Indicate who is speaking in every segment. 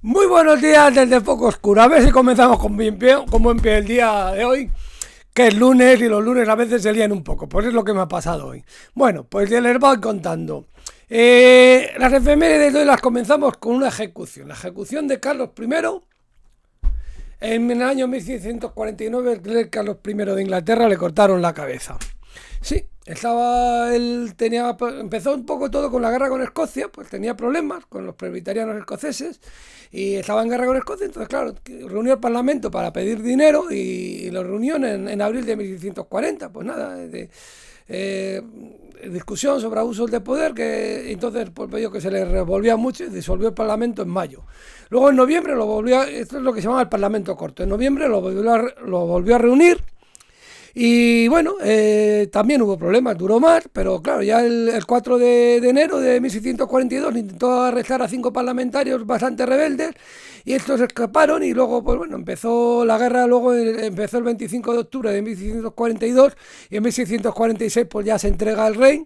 Speaker 1: Muy buenos días desde Poco Oscuro. A ver si comenzamos con buen pie, con buen pie el día de hoy, que es lunes y los lunes a veces se lían un poco. Pues es lo que me ha pasado hoy. Bueno, pues ya les voy contando. Las efemérides de hoy las comenzamos con una ejecución. La ejecución de Carlos I. En el año 1649, el rey Carlos I de Inglaterra le cortaron la cabeza. Sí, empezó un poco todo con la guerra con Escocia, pues tenía problemas con los presbiterianos escoceses y estaba en guerra con Escocia, entonces claro, reunió el Parlamento para pedir dinero y lo reunió en abril de 1640, pues nada, eh, discusión sobre abusos de poder, que entonces pues vio que se le revolvía mucho y disolvió el Parlamento en mayo. Luego en noviembre esto es lo que se llama el Parlamento corto, en noviembre lo volvió a reunir. Y bueno, también hubo problemas, duró más, pero claro, ya el 4 de enero de 1642 intentó arrestar a 5 parlamentarios bastante rebeldes y estos escaparon y luego, pues bueno, empezó la guerra, luego empezó el 25 de octubre de 1642 y en 1646 pues ya se entrega al rey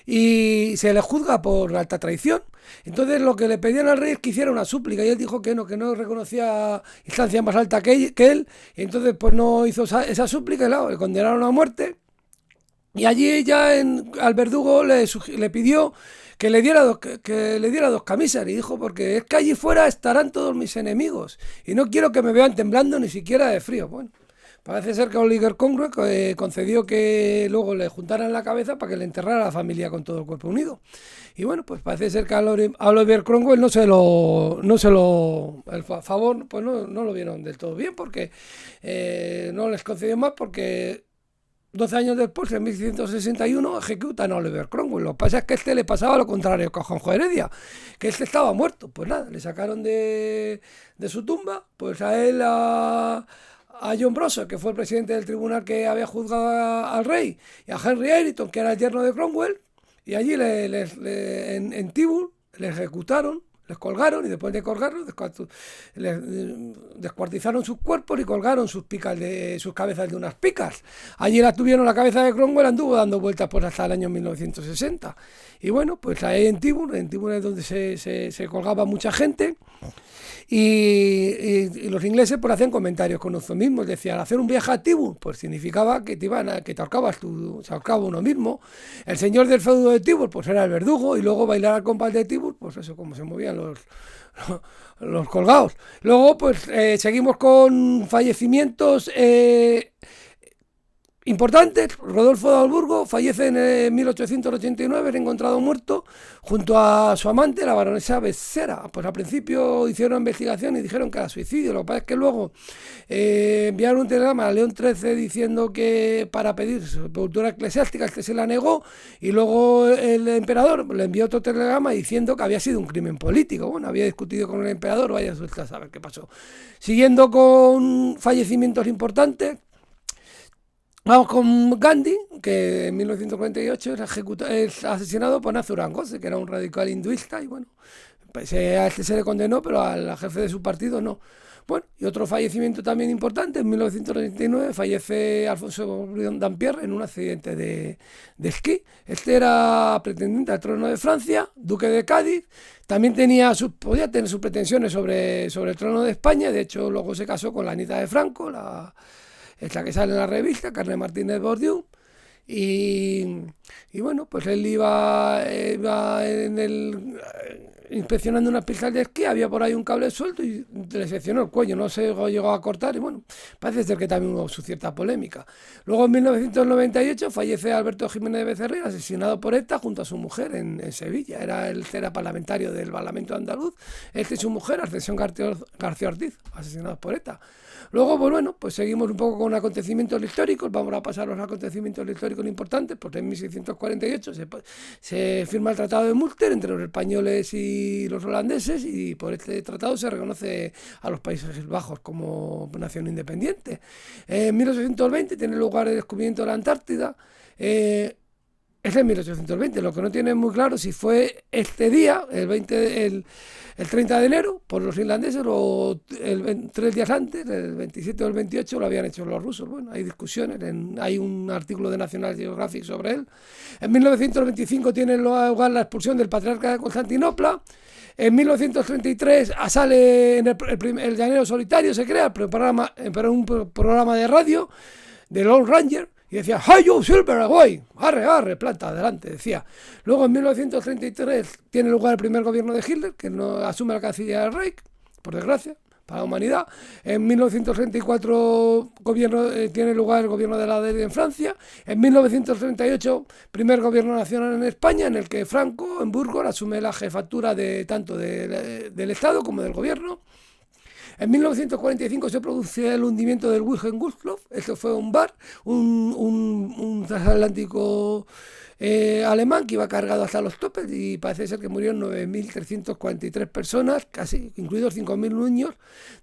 Speaker 1: y se le juzga por alta traición. Entonces lo que le pedían al rey es que hiciera una súplica y él dijo que no reconocía instancia más alta que él, y entonces pues no hizo esa súplica y claro, le condenaron a muerte. Y allí ya al verdugo le pidió que le diera dos camisas y dijo, porque es que allí fuera estarán todos mis enemigos y no quiero que me vean temblando ni siquiera de frío. Bueno, parece ser que Oliver Cromwell concedió que luego le juntaran la cabeza para que le enterrara a la familia con todo el cuerpo unido. Y bueno, pues parece ser que a Oliver Cromwell el favor, pues no lo vieron del todo bien, porque no les concedió más, porque 12 años después, en 1661, ejecutan a Oliver Cromwell. Lo que pasa es que a este le pasaba lo contrario que a Juanjo Heredia, que este estaba muerto. Pues nada, le sacaron de su tumba, pues a John Browser, que fue el presidente del tribunal que había juzgado al rey, y a Henry Ireton, que era el yerno de Cromwell, y allí en Tyburn le ejecutaron, les colgaron y después de colgarlos les descuartizaron sus cuerpos y colgaron sus cabezas de unas picas. Allí la tuvieron, la cabeza de Cromwell anduvo dando vueltas por hasta el año 1960. Y bueno, pues ahí en Tyburn es donde se colgaba mucha gente. Y los ingleses pues hacían comentarios con eufemismos, decían, hacer un viaje a Tyburn pues significaba que te ahorcaba uno mismo. El señor del feudo de Tyburn pues era el verdugo, y luego bailar al compás de Tyburn, pues eso, como se movían los colgados. Luego pues seguimos con fallecimientos importantes. Rodolfo de Alburgo fallece en 1889, es encontrado muerto junto a su amante, la baronesa Becerra. Pues al principio hicieron una investigación y dijeron que era suicidio. Lo que pasa es que luego enviaron un telegrama a León XIII diciendo que para pedir sepultura eclesiástica, este se la negó, y luego el emperador le envió otro telegrama diciendo que había sido un crimen político. Bueno, había discutido con el emperador, vaya a saber qué pasó. Siguiendo con fallecimientos importantes, vamos con Gandhi, que en 1948 es asesinado por Nathuram Godse, que era un radical hinduista, y bueno, pues a este se le condenó, pero al jefe de su partido no. Bueno, y otro fallecimiento también importante, en 1999 fallece Alfonso Dampierre en un accidente de esquí. Este era pretendiente al trono de Francia, duque de Cádiz, también podía tener sus pretensiones sobre el trono de España. De hecho luego se casó con la nieta de Franco, esta que sale en la revista, Carmen Martínez Bordiú. Y bueno, pues él iba inspeccionando unas pistas de esquí, había por ahí un cable suelto y le seccionó el cuello, no se llegó a cortar, y bueno, parece ser que también hubo su cierta polémica. Luego en 1998 fallece Alberto Jiménez de Becerril, asesinado por ETA junto a su mujer en Sevilla. Era parlamentario del Parlamento andaluz, este y su mujer, Ascensión García Ortiz, asesinados por ETA. Luego, pues bueno, pues seguimos un poco con acontecimientos históricos. Vamos a pasar a los acontecimientos históricos importantes, porque en 1648 se firma el Tratado de Münster entre los españoles y los holandeses, y por este tratado se reconoce a los Países Bajos como nación independiente. En 1820 tiene lugar el descubrimiento de la Antártida. Es en 1820, lo que no tiene muy claro si fue este día, el 30 de enero, por los irlandeses, o 3 días antes, el 27 o el 28, lo habían hecho los rusos. Bueno, hay discusiones, hay un artículo de National Geographic sobre él. En 1925 tiene lugar la expulsión del patriarca de Constantinopla. En 1933 sale en el Llanero Solitario, se crea un programa de radio de Lone Ranger, y decía, ¡Hey, you Silver Away! ¡Arre, arre! Planta, adelante, decía. Luego en 1933 tiene lugar el primer gobierno de Hitler, que no asume la Cancillería del Reich, por desgracia, para la humanidad. En 1934 tiene lugar el gobierno de la DER en Francia. En 1938, primer gobierno nacional en España, en el que Franco, en Burgos, asume la jefatura tanto del Estado como del gobierno. En 1945 se produce el hundimiento del Wilhelm Gustloff. Esto fue un bar, un transatlántico alemán que iba cargado hasta los topes, y parece ser que murieron 9.343 personas, casi incluidos 5.000 niños,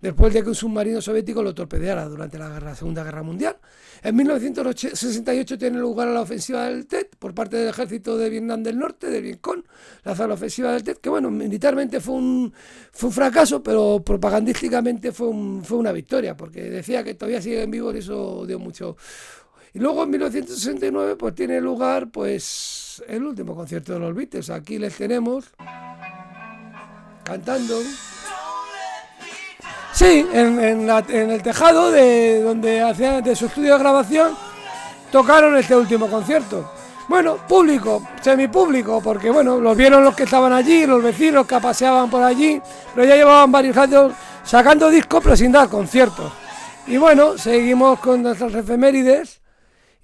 Speaker 1: después de que un submarino soviético lo torpedeara durante la Segunda Guerra Mundial. En 1968 tiene lugar la ofensiva del Tet por parte del ejército de Vietnam del Norte, de Vietcong, la ofensiva del Tet, que bueno, militarmente fue un fracaso, pero propagandísticamente fue una victoria, porque decía que todavía siguen vivos y eso dio mucho. Y luego en 1969 pues tiene lugar pues el último concierto de los Beatles. Aquí les tenemos cantando. Sí, en el tejado donde hacían de su estudio de grabación, tocaron este último concierto. Bueno, público, semipúblico, porque bueno, los vieron los que estaban allí, los vecinos que paseaban por allí, pero ya llevaban varios años sacando discos pero sin dar conciertos. Y bueno, seguimos con nuestras efemérides.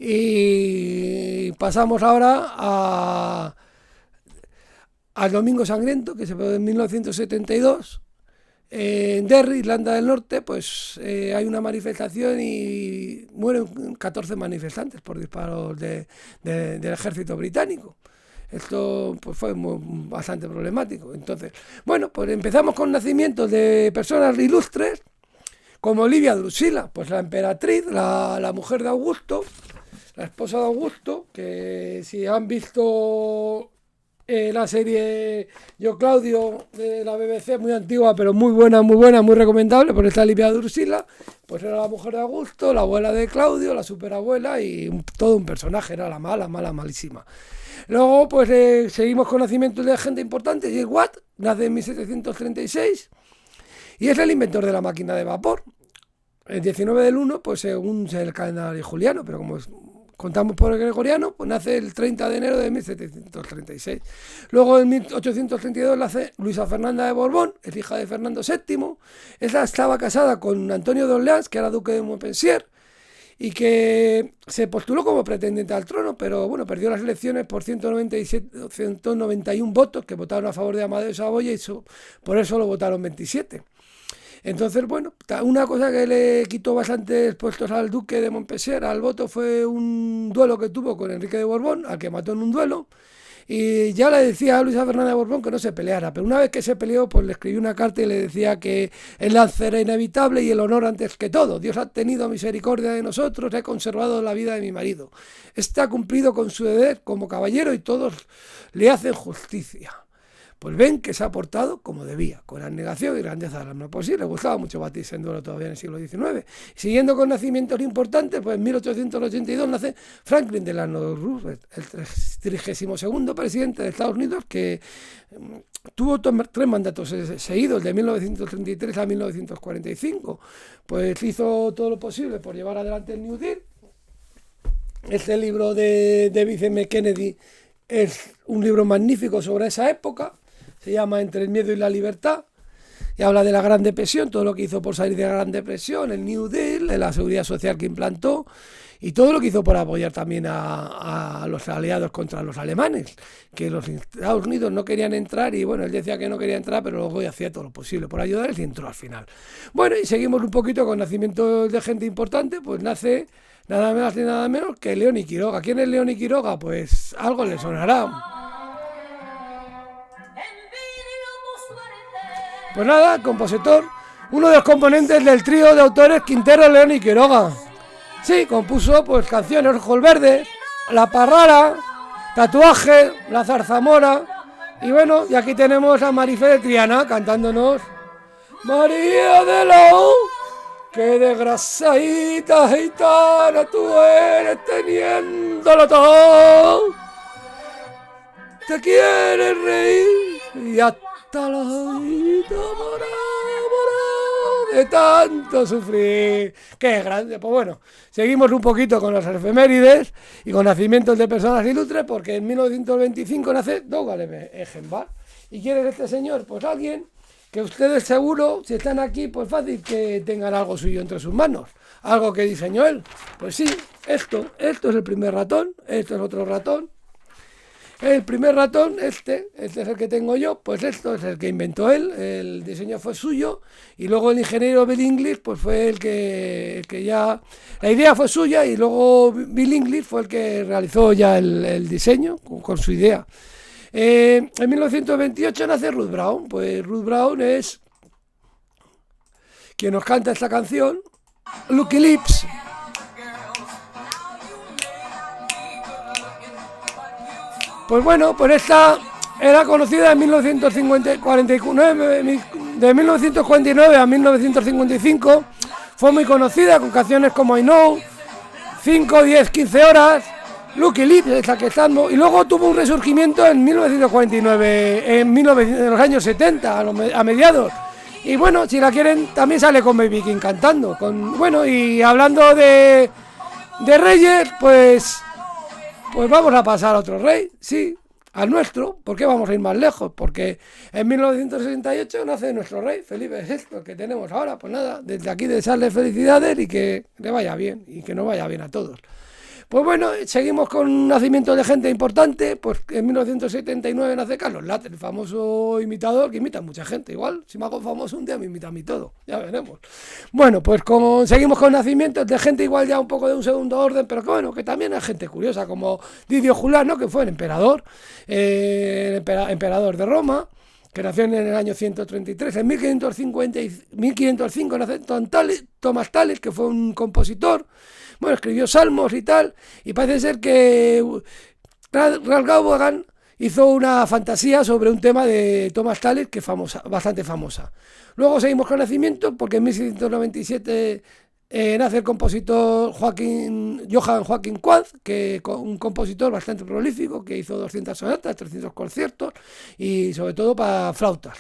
Speaker 1: Y pasamos ahora al Domingo Sangriento, que se produjo en 1972. En Derry, Irlanda del Norte, pues hay una manifestación y mueren 14 manifestantes por disparos del ejército británico. Esto pues fue bastante problemático. Entonces, bueno, pues empezamos con nacimientos de personas ilustres, como Livia Drusila, pues la emperatriz, la mujer de Augusto, la esposa de Augusto, que si han visto la serie Yo Claudio de la BBC, muy antigua, pero muy buena, muy recomendable, por esta Livia Drusila, pues era la mujer de Augusto, la abuela de Claudio, la superabuela, y todo un personaje, era la malísima. Luego, pues seguimos con nacimientos de gente importante. James Watt nace en 1736 y es el inventor de la máquina de vapor. El 19 del 1, pues según el calendario juliano, pero como contamos por el gregoriano, pues nace el 30 de enero de 1736. Luego en 1832 nace Luisa Fernanda de Borbón, es hija de Fernando VII. Ella estaba casada con Antonio de Orleans, que era duque de Montpensier, y que se postuló como pretendiente al trono, pero bueno, perdió las elecciones por 191 votos, que votaron a favor de Amadeo de Saboya, y por eso lo votaron 27. Entonces, bueno, una cosa que le quitó bastantes puestos al duque de Montpensier al voto fue un duelo que tuvo con Enrique de Borbón, al que mató en un duelo, y ya le decía a Luisa Fernanda de Borbón que no se peleara, pero una vez que se peleó, pues le escribió una carta y le decía que el lance era inevitable y el honor antes que todo. Dios ha tenido misericordia de nosotros, he conservado la vida de mi marido. Está cumplido con su deber como caballero y todos le hacen justicia. Pues ven que se ha portado como debía, con abnegación y grandeza del alma. Pues sí, le gustaba mucho batirse en duelo todavía en el siglo XIX. Siguiendo con nacimientos importantes, pues en 1882 nace Franklin Delano Roosevelt, el 32º presidente de Estados Unidos, que tuvo 3 mandatos seguidos, de 1933 a 1945. Pues hizo todo lo posible por llevar adelante el New Deal. Este libro de David M. Kennedy es un libro magnífico sobre esa época. Se llama Entre el miedo y la libertad, y habla de la Gran Depresión, todo lo que hizo por salir de la Gran Depresión, el New Deal, de la seguridad social que implantó, y todo lo que hizo por apoyar también a los aliados contra los alemanes, que los Estados Unidos no querían entrar, y bueno, él decía que no quería entrar, pero luego hacía todo lo posible por ayudarles y entró al final. Bueno, y seguimos un poquito con nacimientos de gente importante. Pues nace nada más ni nada menos que Leoni Quiroga. ¿Quién es Leoni Quiroga? Pues algo le sonará. Pues nada, compositor, uno de los componentes del trío de autores Quintero, León y Quiroga. Sí, compuso pues canciones, Ojos Verdes, La Parrara, Tatuaje, La Zarzamora, y bueno, y aquí tenemos a Marife de Triana cantándonos María de la U, qué desgraciadita gitana tú eres teniéndolo todo. Te quieres reír y a hasta los ojitos morados de tanto sufrir. ¡Qué grande! Pues bueno, seguimos un poquito con las efemérides y con nacimientos de personas ilustres, porque en 1925 nace Dougal Egenbach. ¿Y quién es este señor? Pues alguien que ustedes seguro, si están aquí, pues fácil que tengan algo suyo entre sus manos. Algo que diseñó él. Pues sí, esto es el primer ratón, esto es otro ratón. El primer ratón, este es el que tengo yo, pues esto es el que inventó él, el diseño fue suyo, y luego el ingeniero Bill English, pues fue el que ya, la idea fue suya, y luego Bill English fue el que realizó ya el diseño con su idea. En 1928 nace Ruth Brown, pues Ruth Brown es quien nos canta esta canción, Lucky Lips. Pues bueno, pues esta era conocida en 1949, de 1949 a 1955, fue muy conocida con canciones como I Know, 5, 10, 15 horas, Lucky Lips, esa que estamos, y luego tuvo un resurgimiento en 1949, en los años 70, a mediados. Y bueno, si la quieren, también sale con Baby King cantando. Bueno, y hablando de reyes, pues vamos a pasar a otro rey, sí, al nuestro. ¿Por qué vamos a ir más lejos? Porque en 1968 nace nuestro rey, Felipe VI, que tenemos ahora. Pues nada, desde aquí desearle felicidades y que le vaya bien, y que nos vaya bien a todos. Pues bueno, seguimos con nacimientos de gente importante. Pues en 1979 nace Carlos Latre, el famoso imitador que imita a mucha gente. Igual, si me hago famoso un día me imita a mí todo, ya veremos. Bueno, pues seguimos con nacimientos de gente igual ya un poco de un segundo orden, pero que bueno, que también hay gente curiosa, como Didio Julano, que fue el emperador, emperador de Roma, que nació en el año 133. En 1505 nace Thomas Tallis, que fue un compositor. Bueno, escribió salmos y tal, y parece ser que Ralph Vaughan hizo una fantasía sobre un tema de Thomas Tallis que es bastante famosa. Luego seguimos con nacimientos, porque en 1697 nace el compositor Johann Joachim Quandt, que un compositor bastante prolífico, que hizo 200 sonatas, 300 conciertos, y sobre todo para flautas.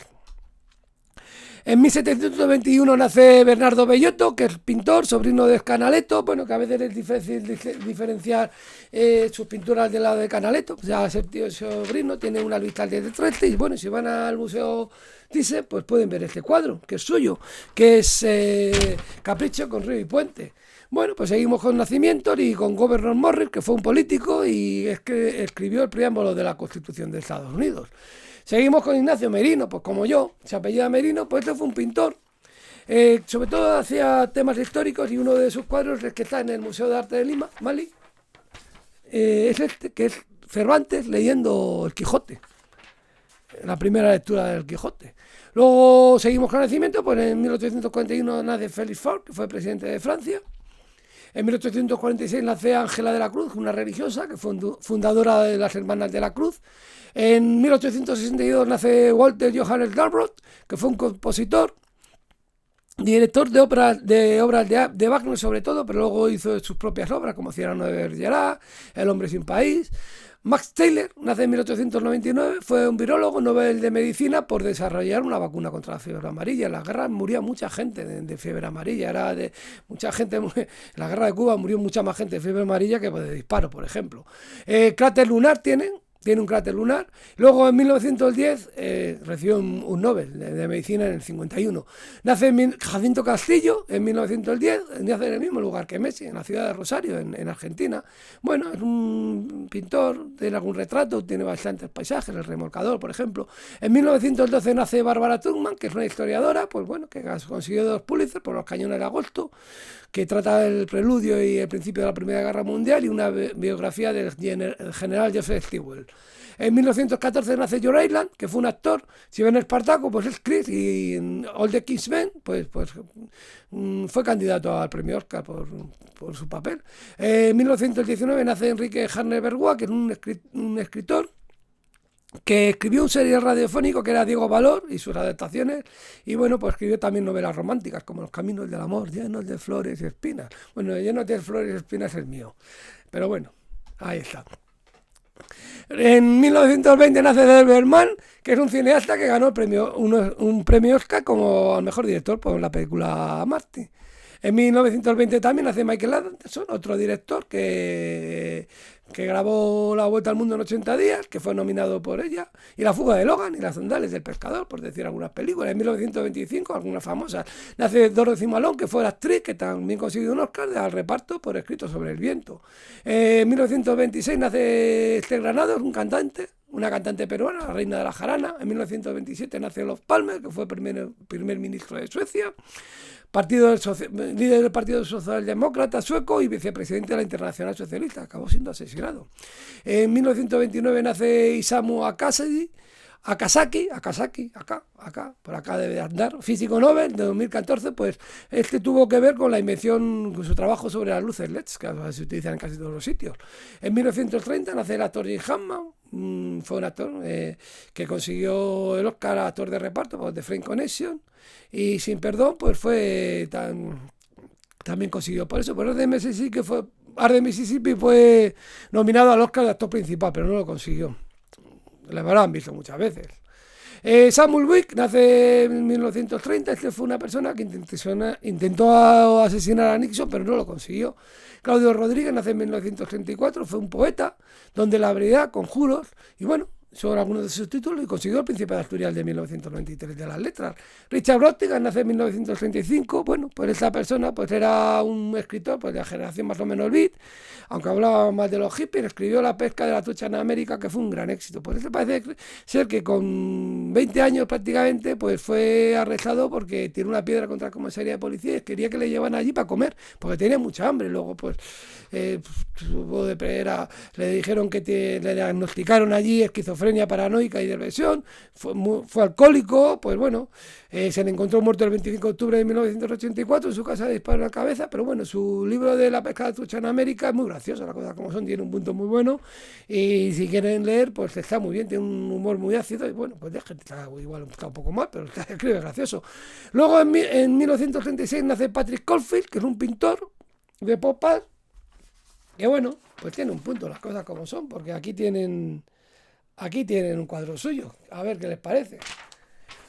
Speaker 1: En 1721 nace Bernardo Bellotto, que es pintor, sobrino de Canaletto. Bueno, que a veces es difícil diferenciar sus pinturas del lado de Canaletto. O sea, ese tío sobrino tiene una vista al 10 de 30. Y bueno, si van al Museo Thyssen, pues pueden ver este cuadro, que es suyo, que es Capricho con río y puente. Bueno, pues seguimos con nacimientos y con Gouverneur Morris, que fue un político y es que escribió el preámbulo de la Constitución de Estados Unidos. Seguimos con Ignacio Merino, pues como yo, se apellida Merino, pues este fue un pintor. Sobre todo hacía temas históricos, y uno de sus cuadros es que está en el Museo de Arte de Lima, Mali, es este, que es Cervantes leyendo El Quijote, la primera lectura del Quijote. Luego seguimos con nacimiento, pues en 1841 nace Félix Faure, que fue presidente de Francia. En 1846 nace Ángela de la Cruz, una religiosa que fue fundadora de las Hermanas de la Cruz. En 1862 nace Walter Johannes Darbrot, que fue un compositor, director de obras de Wagner sobre todo, pero luego hizo sus propias obras, como Cyrano de Bergerac, El hombre sin país. Max Taylor nace en 1899, fue un virólogo, Nobel de Medicina, por desarrollar una vacuna contra la fiebre amarilla. En la guerra murió mucha gente de fiebre amarilla, mucha gente, en la guerra de Cuba murió mucha más gente de fiebre amarilla que de disparo, por ejemplo. Cráter lunar tiene un cráter lunar. Luego en 1910 recibió un Nobel de Medicina en el 51. Nace Jacinto Castillo en 1910, nace en el mismo lugar que Messi, en la ciudad de Rosario, en Argentina. Bueno, es un pintor, tiene algún retrato, tiene bastantes paisajes, el remolcador, por ejemplo. En 1912 nace Bárbara Tuchman, que es una historiadora, pues bueno, que consiguió 2 Pulitzer por Los cañones de agosto, que trata el preludio y el principio de la Primera Guerra Mundial, y una biografía del general Joseph Stilwell. En 1914 nace George Island, que fue un actor. Si ven Espartaco, pues es Chris, y en All the King's Men, pues fue candidato al premio Oscar por su papel. En 1919 nace Enrique Harner Bergua, que es un escritor que escribió un serial radiofónico que era Diego Valor y sus adaptaciones, y bueno, pues escribió también novelas románticas como Los caminos del amor, llenos de flores y espinas. Bueno, llenos de flores y espinas es mío, pero bueno, ahí está. En 1920 nace Delbert Mann, que es un cineasta que ganó un premio Oscar como al mejor director por la película Marty. En 1920 también nace Michael Anderson, otro director que grabó La Vuelta al Mundo en 80 días, que fue nominado por ella, y La Fuga de Logan y Las Sandales del Pescador, por decir algunas películas. En 1925, algunas famosas, nace Dorothy Malone, que fue la actriz que también consiguió un Oscar al reparto por Escrito sobre el viento. En 1926 nace Esther Granados, una cantante peruana, la reina de la jarana. En 1927 nace Olof Palme, que fue primer ministro de Suecia, líder del Partido Socialdemócrata sueco y vicepresidente de la Internacional Socialista. Acabó siendo asesinado. En 1929 nace Isamu Akasaki, por acá debe andar, físico Nobel de 2014, pues este tuvo que ver con la invención, con su trabajo sobre las luces LED, que se utilizan en casi todos los sitios. En 1930 nace el actor Jim Hammond, fue un actor que consiguió el Oscar a actor de reparto por The Friend Connection, y Sin Perdón, pues también consiguió por eso. Por Art de Mississippi fue nominado al Oscar de actor principal, pero no lo consiguió. La habrán visto muchas veces. Samuel Wick nace en 1930. Este fue una persona que intentó asesinar a Nixon, pero no lo consiguió. Claudio Rodríguez nace en 1934. Fue un poeta, don de la habilidad, conjuros, y bueno, son algunos de sus títulos, y consiguió el Príncipe de Asturias de 1993 de las letras. Richard Brautigan nace en 1935. Bueno, pues esta persona pues era un escritor pues de la generación más o menos beat, aunque hablaba más de los hippies. Escribió La pesca de la trucha en América, que fue un gran éxito. Pues eso parece ser que con 20 años prácticamente pues fue arrestado porque tiró una piedra contra la comisaría de policía y quería que le llevaran allí para comer, porque tenía mucha hambre. Luego pues le dijeron que le diagnosticaron allí esquizofrenia paranoica y depresión. Fue alcohólico. Pues bueno, se le encontró muerto el 25 de octubre de 1984 en su casa de disparo en la cabeza. Pero bueno, su libro de La pesca de la trucha en América es muy gracioso, las cosas como son, tiene un punto muy bueno, y si quieren leer pues está muy bien, tiene un humor muy ácido, y bueno, pues igual está un poco mal, pero escribe gracioso. Luego en 1936 nace Patrick Caulfield, que es un pintor de pop art, que bueno, pues tiene un punto las cosas como son, porque aquí tienen un cuadro suyo, a ver qué les parece.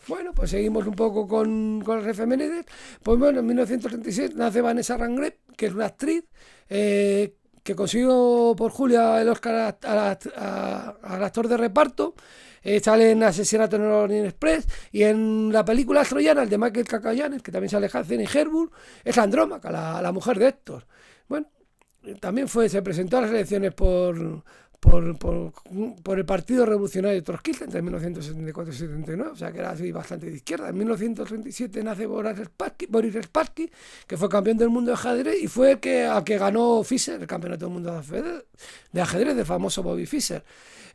Speaker 1: Bueno, pues seguimos un poco con las efemérides. Pues bueno, en 1936 nace Vanessa Redgrave, que es una actriz que consiguió por Julia el Oscar al actor de reparto. Sale en Asesinato en el Orient Express, y en la película troyana, el de Michael Cacallanes, que también sale Hansen y Herburg, es Andrómaca, la mujer de Héctor. Bueno, también se presentó a las elecciones por el Partido Revolucionario Trotskista entre 1974 y 79, o sea que era así bastante de izquierda. En 1937 nace Boris Spassky, que fue campeón del mundo de ajedrez, y fue el que ganó Fischer, el campeonato del mundo de ajedrez, del famoso Bobby Fischer.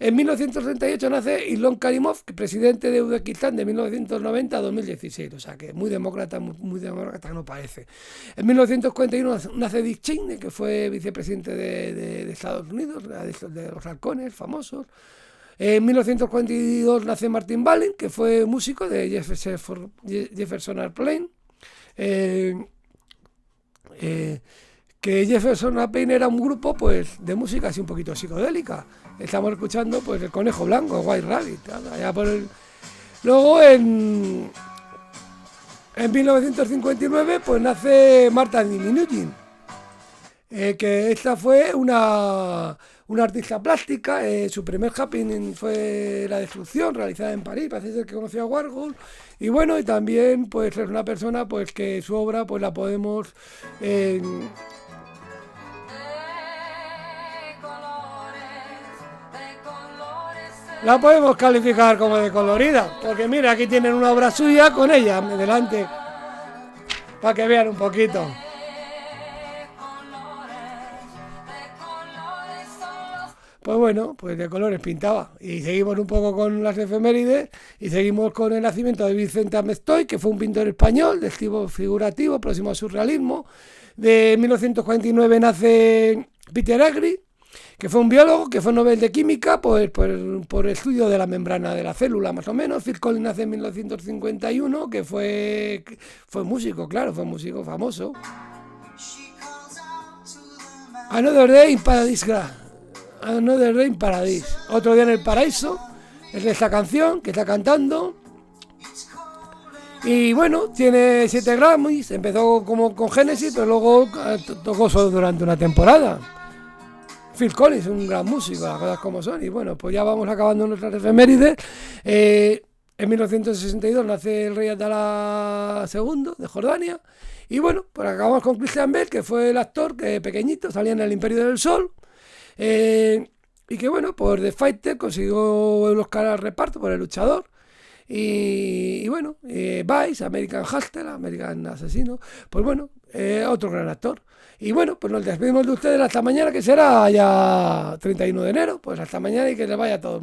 Speaker 1: En 1938 nace Ilham Karimov, presidente de Uzbekistán de 1990 a 2016, o sea que muy demócrata no parece. En 1941 nace Dick Cheney, que fue vicepresidente de Estados Unidos, de los halcones famosos. En 1942 nace Martin Balin, que fue músico de Jefferson Airplane. Que Jefferson Airplane era un grupo pues de música así un poquito psicodélica. Estamos escuchando pues El Conejo Blanco, White Rabbit, allá Luego en 1959 pues nace Martha Minuchin, que esta fue una artista plástica. Su primer happening fue La Destrucción, realizada en París, parece ser que conoció a Warhol. Y bueno, y también pues es una persona pues que su obra pues la podemos calificar como de colorida, porque mira, aquí tienen una obra suya con ella delante, para que vean un poquito. Pues bueno, pues de colores pintaba. Y seguimos un poco con las efemérides, y seguimos con el nacimiento de Vicente Amestoy, que fue un pintor español de estilo figurativo, próximo al surrealismo. De 1949 nace Peter Agri, que fue un biólogo, que fue Nobel de Química por el estudio de la membrana de la célula, más o menos. Phil Collins nace en 1951, que fue músico, claro, fue músico famoso. Another Day in Paradise Another Day in Paradise. Otro día en el paraíso. Es esta canción que está cantando. Y bueno, tiene 7 Grammys. Empezó como con Genesis, pero luego tocó solo durante una temporada. Phil Collins, un gran músico, las cosas como son. Y bueno, pues ya vamos acabando nuestras efemérides. En 1962 nace el rey Abdalá II de Jordania. Y bueno, pues acabamos con Christian Bale, que fue el actor que pequeñito salía en El Imperio del Sol. Y que bueno, por The Fighter consiguió el Oscar al reparto por El Luchador. Y bueno, Vice, American Hustle, American Asesino, pues bueno, otro gran actor. Y bueno, pues nos despedimos de ustedes hasta mañana, que será ya 31 de enero. Pues hasta mañana y que les vaya a todo el mundo.